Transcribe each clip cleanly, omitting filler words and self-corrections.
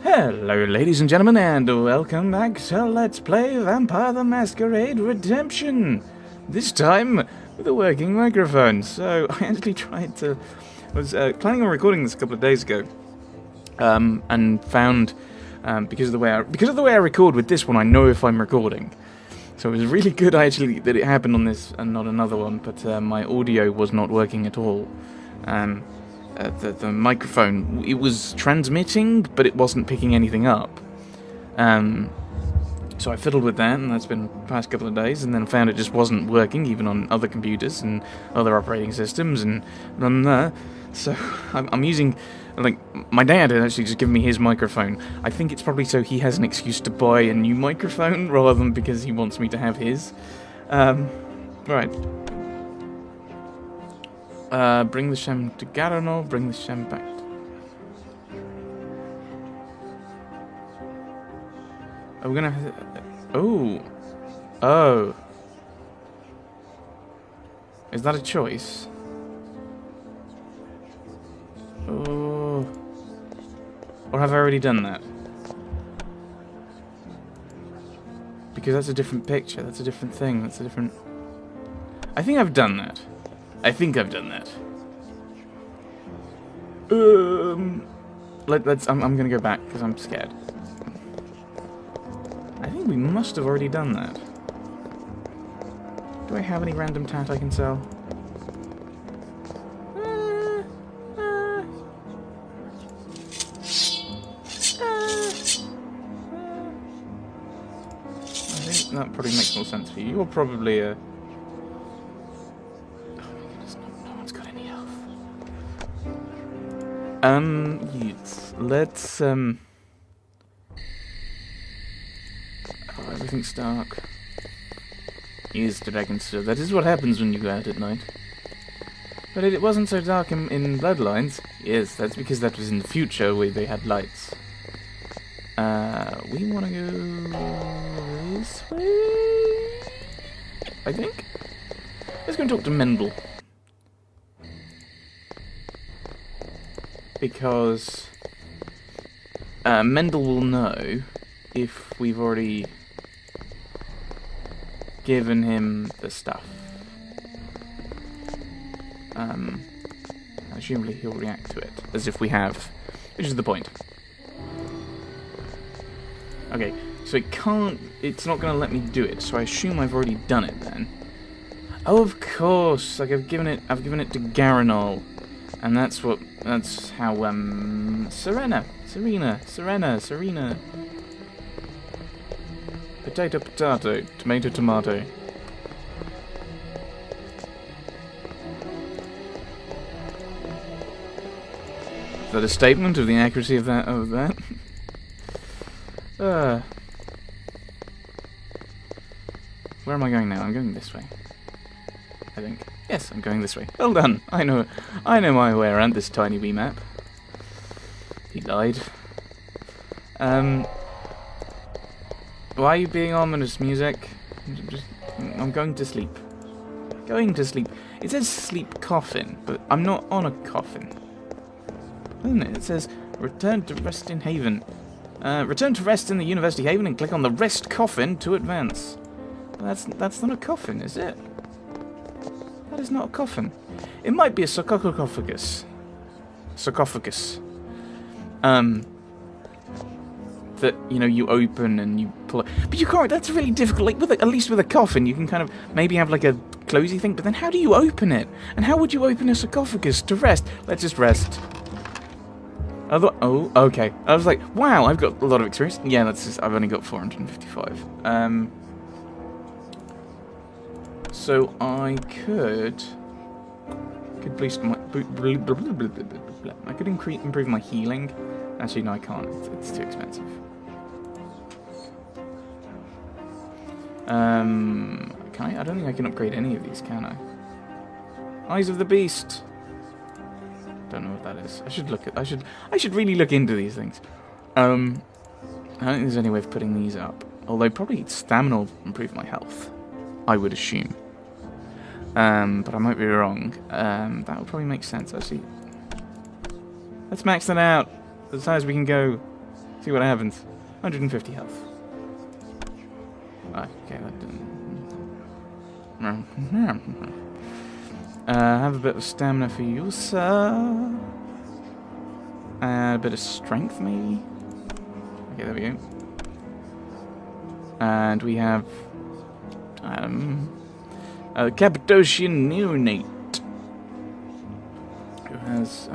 Hello ladies and gentlemen, and welcome back to Let's Play Vampire the Masquerade Redemption! This time with a working microphone. So I actually was planning on recording this a couple of days ago, and found, because of the way I record with this one, I know if I'm recording. So it was really good actually that it happened on this and not another one, but my audio was not working at all. The microphone, it was transmitting, but it wasn't picking anything up. So I fiddled with that, and that's been the past couple of days, and then found it just wasn't working, even on other computers and other operating systems, and so I'm using, like, my dad had actually just given me his microphone. I think it's probably so he has an excuse to buy a new microphone, rather than because he wants me to have his. Right. Bring the sham to Garano, bring the sham back. Are we gonna have... Oh. Is that a choice? Oh. Or have I already done that? Because that's a different picture, that's a different thing, that's a different... I think I've done that. I'm gonna go back because I'm scared. I think we must have already done that. Do I have any random tat I can sell? I think that probably makes more sense for you. You're probably a... Yes, let's, oh, everything's dark. Yes, Dragonstone. That is what happens when you go out at night. But it wasn't so dark in Bloodlines. Yes, that's because that was in the future where they had lights. We want to go this way, I think. Let's go and talk to Mendel. Because Mendel will know if we've already given him the stuff. Presumably he'll react to it as if we have, which is the point. Okay, so it's not going to let me do it, so I assume I've already done it then. Oh, of course, like I've given it to Garanol. And that's how, Serena. Potato, potato, tomato, tomato. Is that a statement of the accuracy of that? Where am I going now? I'm going this way, I think. Yes, I'm going this way. Well done. I know my way around this tiny wee map. He lied. Why are you being ominous, music? I'm going to sleep. It says sleep coffin, but I'm not on a coffin. Doesn't it? It says return to rest in Haven. Return to rest in the University Haven and click on the rest coffin to advance. That's not a coffin, is it? That is not a coffin. It might be a sarcophagus. That, you know, you open and you pull it. But you can't, that's really difficult. Like, at least with a coffin, you can kind of maybe have like a closey thing, but then how do you open it? And how would you open a sarcophagus to rest? Let's just rest. Oh, okay. I was like, wow, I've got a lot of experience. Yeah, that's just, I've only got 455. So I could boost my... I could improve my healing. Actually, no, I can't. It's too expensive. Can I? I don't think I can upgrade any of these, can I? Eyes of the Beast. Don't know what that is. I should really look into these things. I don't think there's any way of putting these up. Although probably stamina will improve my health, I would assume. But I might be wrong. That would probably make sense, actually. Let's max that out as high as we can go. See what happens. 150 health. Oh, okay, that didn't... have a bit of stamina for you, sir. A bit of strength, maybe? Okay, there we go. And we have... a Cappadocian neonate. Who has,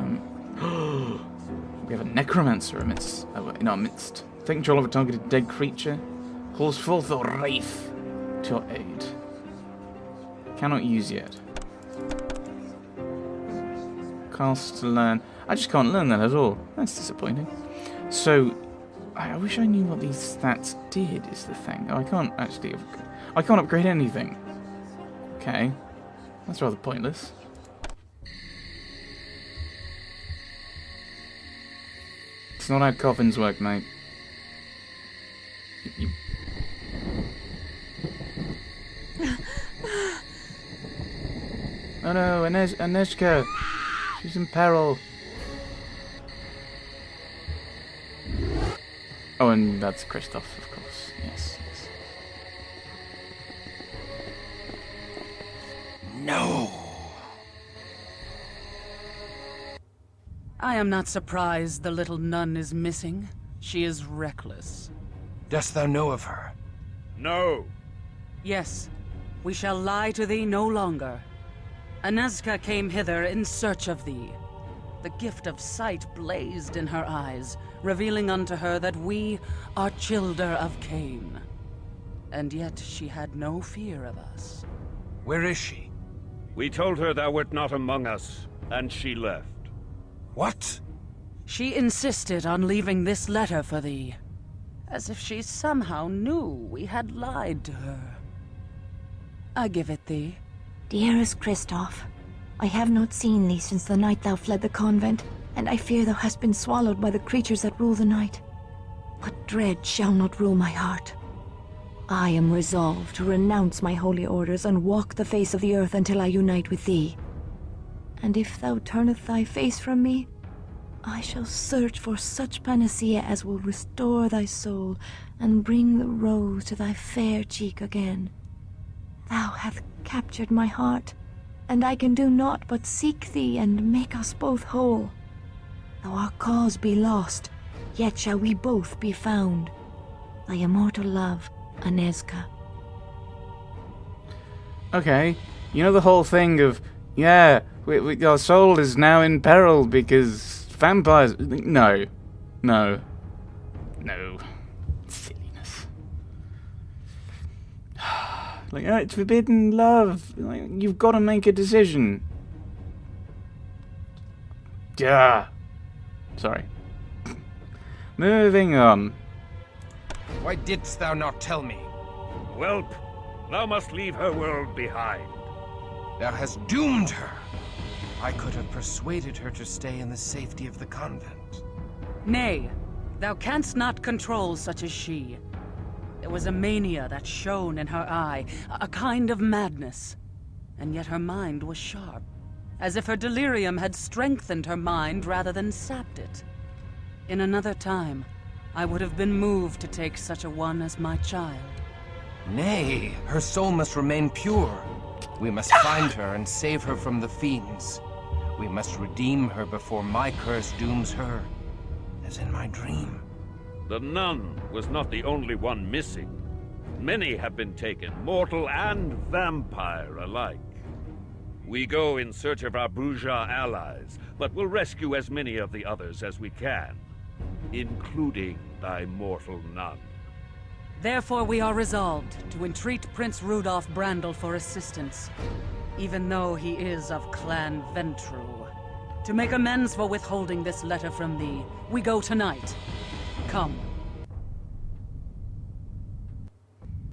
we have a necromancer in our midst. Take control of a targeted dead creature. Calls forth a wraith to your aid. Cannot use yet. Cast to learn. I just can't learn that at all. That's disappointing. So, I wish I knew what these stats did, is the thing. I can't actually... I can't upgrade anything. Okay. That's rather pointless. It's not how coffins work, mate. Oh no, Aneshka! She's in peril. Oh, and that's Christoph, of course. Yes, yes. No! I am not surprised the little nun is missing. She is reckless. Dost thou know of her? No. Yes, we shall lie to thee no longer. Anezka came hither in search of thee. The gift of sight blazed in her eyes, revealing unto her that we are childer of Cain. And yet she had no fear of us. Where is she? We told her thou wert not among us, and she left. What? She insisted on leaving this letter for thee, as if she somehow knew we had lied to her. I give it thee. Dearest Christoph, I have not seen thee since the night thou fled the convent, and I fear thou hast been swallowed by the creatures that rule the night. But dread shall not rule my heart. I am resolved to renounce my holy orders and walk the face of the earth until I unite with thee. And if thou turneth thy face from me, I shall search for such panacea as will restore thy soul and bring the rose to thy fair cheek again. Thou hast captured my heart, and I can do naught but seek thee and make us both whole. Though our cause be lost, yet shall we both be found. Thy immortal love, Anezka. Okay, you know the whole thing of, yeah, our soul is now in peril because vampires... No. No. No. Silliness. Like, oh, it's forbidden love. Like, you've got to make a decision. Yeah. Sorry. Moving on. Why didst thou not tell me? Whelp, thou must leave her world behind. Thou hast doomed her. I could have persuaded her to stay in the safety of the convent. Nay, thou canst not control such as she. There was a mania that shone in her eye, a kind of madness. And yet her mind was sharp, as if her delirium had strengthened her mind rather than sapped it. In another time, I would have been moved to take such a one as my child. Nay, her soul must remain pure. We must find her and save her from the fiends. We must redeem her before my curse dooms her, as in my dream. The nun was not the only one missing. Many have been taken, mortal and vampire alike. We go in search of our bourgeois allies, but will rescue as many of the others as we can, including thy mortal nun. Therefore we are resolved to entreat Prince Rudolf Brandel for assistance, even though he is of Clan Ventru. To make amends for withholding this letter from thee, we go tonight. Come.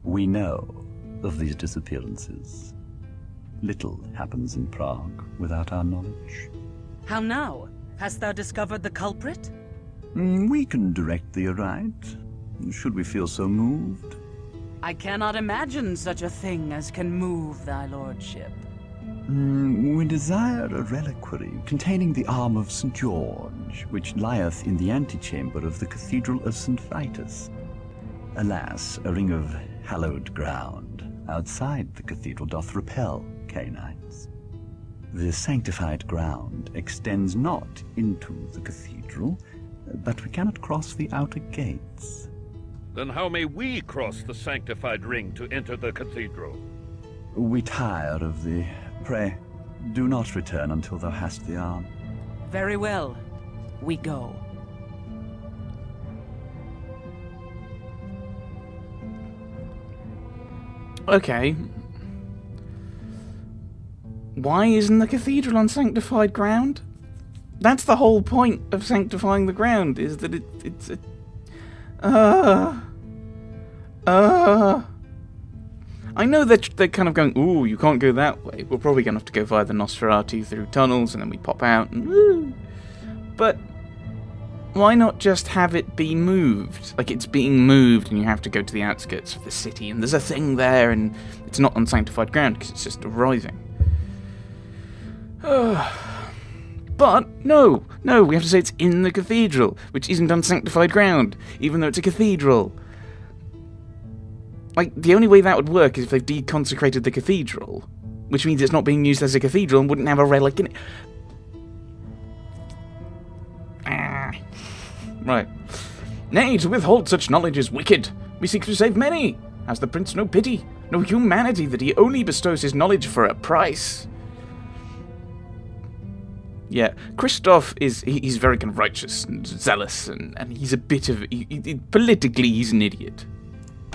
We know of these disappearances. Little happens in Prague without our knowledge. How now? Hast thou discovered the culprit? We can direct thee aright, should we feel so moved. I cannot imagine such a thing as can move thy lordship. We desire a reliquary containing the arm of St. George, which lieth in the antechamber of the Cathedral of St. Vitus. Alas, a ring of hallowed ground outside the cathedral doth repel canines. The sanctified ground extends not into the cathedral, but we cannot cross the outer gates. Then how may we cross the sanctified ring to enter the cathedral? We tire of thee. Pray, do not return until thou hast the arm. Very well. We go. Okay. Why isn't the cathedral on sanctified ground? That's the whole point of sanctifying the ground, is that it's a... I know that they're kind of going, ooh, you can't go that way. We're probably going to have to go via the Nosferatu through tunnels, and then we pop out, and woo. But why not just have it be moved? Like, it's being moved, and you have to go to the outskirts of the city, and there's a thing there, and it's not on sanctified ground, because it's just arriving. But, no, we have to say it's in the cathedral, which isn't on sanctified ground, even though it's a cathedral. Like, the only way that would work is if they've deconsecrated the cathedral, which means it's not being used as a cathedral and wouldn't have a relic in it. Right. Nay, to withhold such knowledge is wicked. We seek to save many. Has the prince no pity, no humanity, that he only bestows his knowledge for a price? Yeah, Christoph he's very kind of righteous and zealous, and he's a bit of... politically, he's an idiot.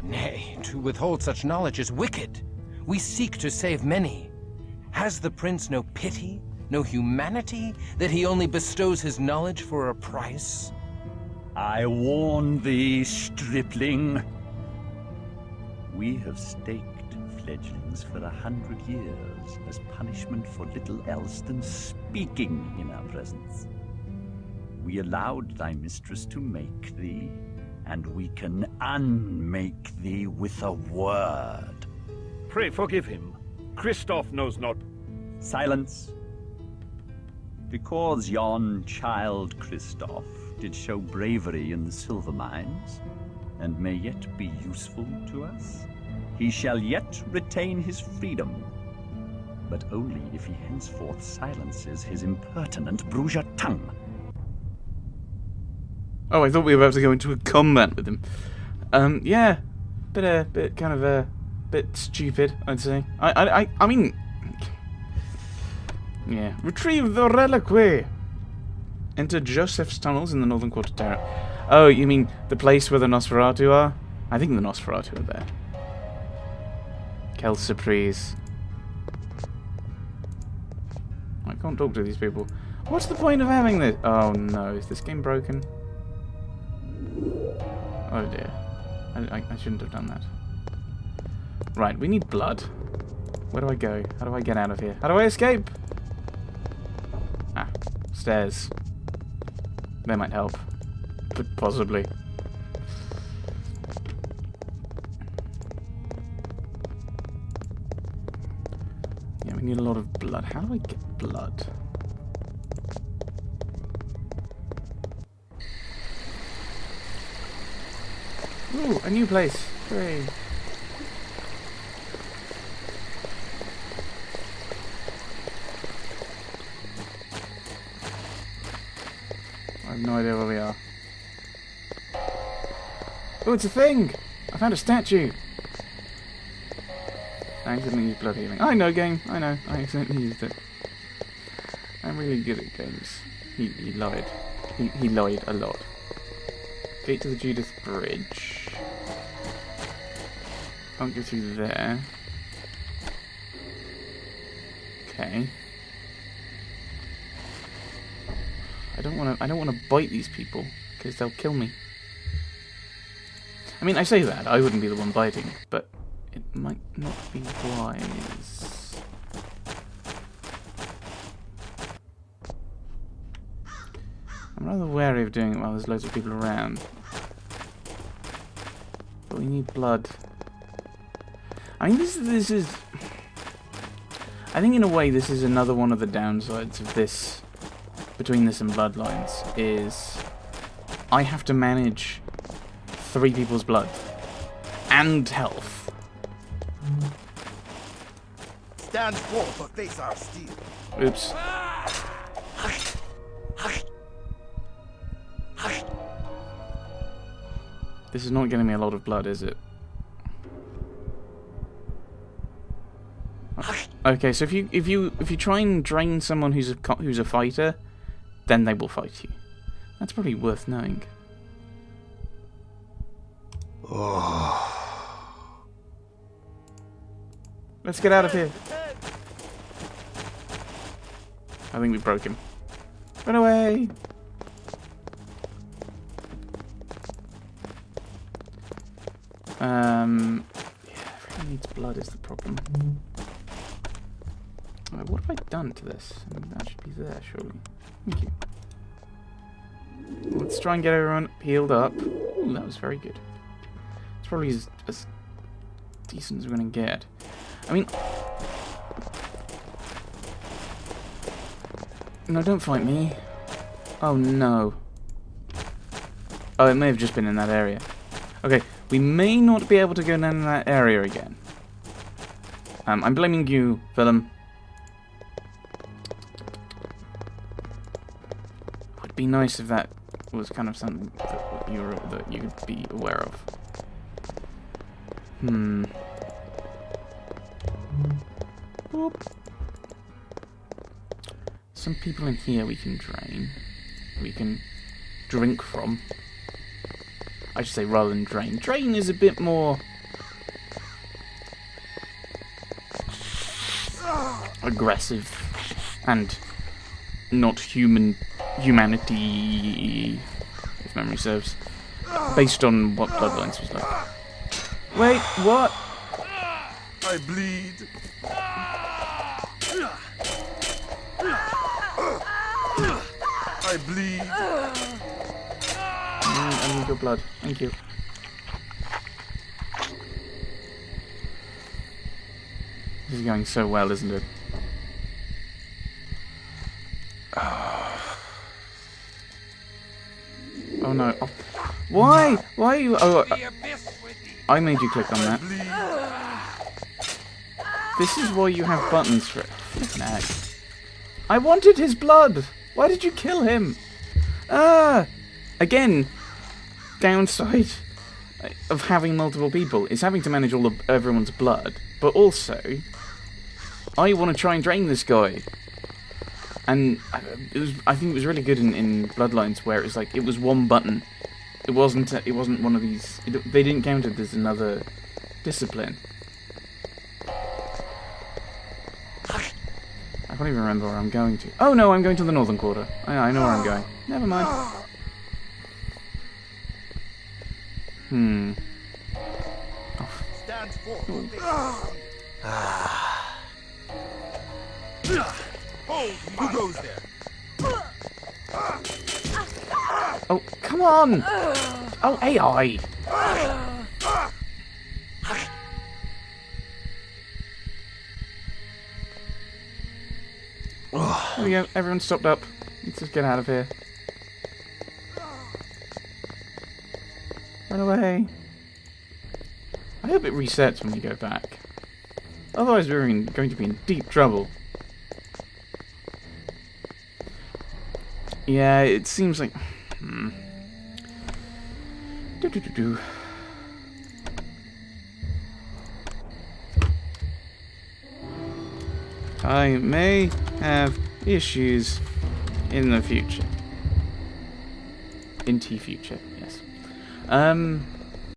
Nay, to withhold such knowledge is wicked. We seek to save many. Has the prince no pity, no humanity, that he only bestows his knowledge for a price? I warn thee, stripling. We have staked fledglings for 100 years as punishment for little else than speaking in our presence. We allowed thy mistress to make thee, and we can unmake thee with a word. Pray forgive him. Christoph knows not. Silence. Because yon child Christoph did show bravery in the silver mines, and may yet be useful to us, he shall yet retain his freedom, but only if he henceforth silences his impertinent Bruges tongue. Oh, I thought we were about to go into a combat with him. Yeah, bit stupid, I'd say. I mean, yeah. Retrieve the reliquary. Enter Joseph's tunnels in the northern quarter terrace. Oh, you mean the place where the Nosferatu are? I think the Nosferatu are there. Quelle surprise. I can't talk to these people. What's the point of having this? Oh no, is this game broken? Oh dear. I shouldn't have done that. Right, we need blood. Where do I go? How do I get out of here? How do I escape? Ah, stairs. They might help. But possibly. Yeah, we need a lot of blood. How do I get blood? Ooh, a new place. Hooray. I have no idea where we are. Oh, it's a thing! I found a statue! I accidentally used blood healing. I know, game. I know. I accidentally used it. I'm really good at games. He lied. He lied a lot. Gate to the Judith Bridge. Can't go through there. Okay. I don't want to bite these people because they'll kill me. I mean, I say that I wouldn't be the one biting, but it might not be wise. I'm rather wary of doing it while there's loads of people around. But we need blood. I mean, this is... I think in a way this is another one of the downsides of this, between this and Bloodlines, is I have to manage 3 people's blood and health. Stand forth or face our steel. Oops. This is not getting me a lot of blood, is it? Okay, so if you try and drain someone who's a fighter, then they will fight you. That's probably worth knowing. Let's get out of here. I think we broke him. Run away! Yeah, everyone needs blood is the problem. Right, what have I done to this? I mean, that should be there, surely. Thank you. Let's try and get everyone healed up. Ooh, that was very good. It's probably as decent as we're going to get. I mean... No, don't fight me. Oh, no. Oh, it may have just been in that area. Okay, we may not be able to go down in that area again. I'm blaming you, Willem. It would be nice if that was kind of something that you could be aware of. Boop. Some people in here we can drain. We can drink from. I should say rather than drain. Drain is a bit more aggressive and not humanity, if memory serves, based on what Bloodlines was like. Wait, what? I bleed. I bleed. I need your blood. Thank you. This is going so well, isn't it? Oh no. Oh. Why? Why are you... Oh, I made you click on that. This is why you have buttons for it. Flippin' heck. I wanted his blood! Why did you kill him? Again, downside of having multiple people is having to manage all of everyone's blood, but also I want to try and drain this guy. And I think it was really good in Bloodlines where it was like it was one button. It wasn't one of these. They didn't count it as another discipline. I can't even remember where I'm going to. Oh no, I'm going to the Northern Quarter. I know where I'm going. Never mind. Oh. Who goes there? Oh, come on! Oh, AI! There we go, everyone stopped up. Let's just get out of here. Run away. I hope it resets when we go back. Otherwise we're going to be in deep trouble. Yeah, it seems like... I may have issues in the future. In T future, yes.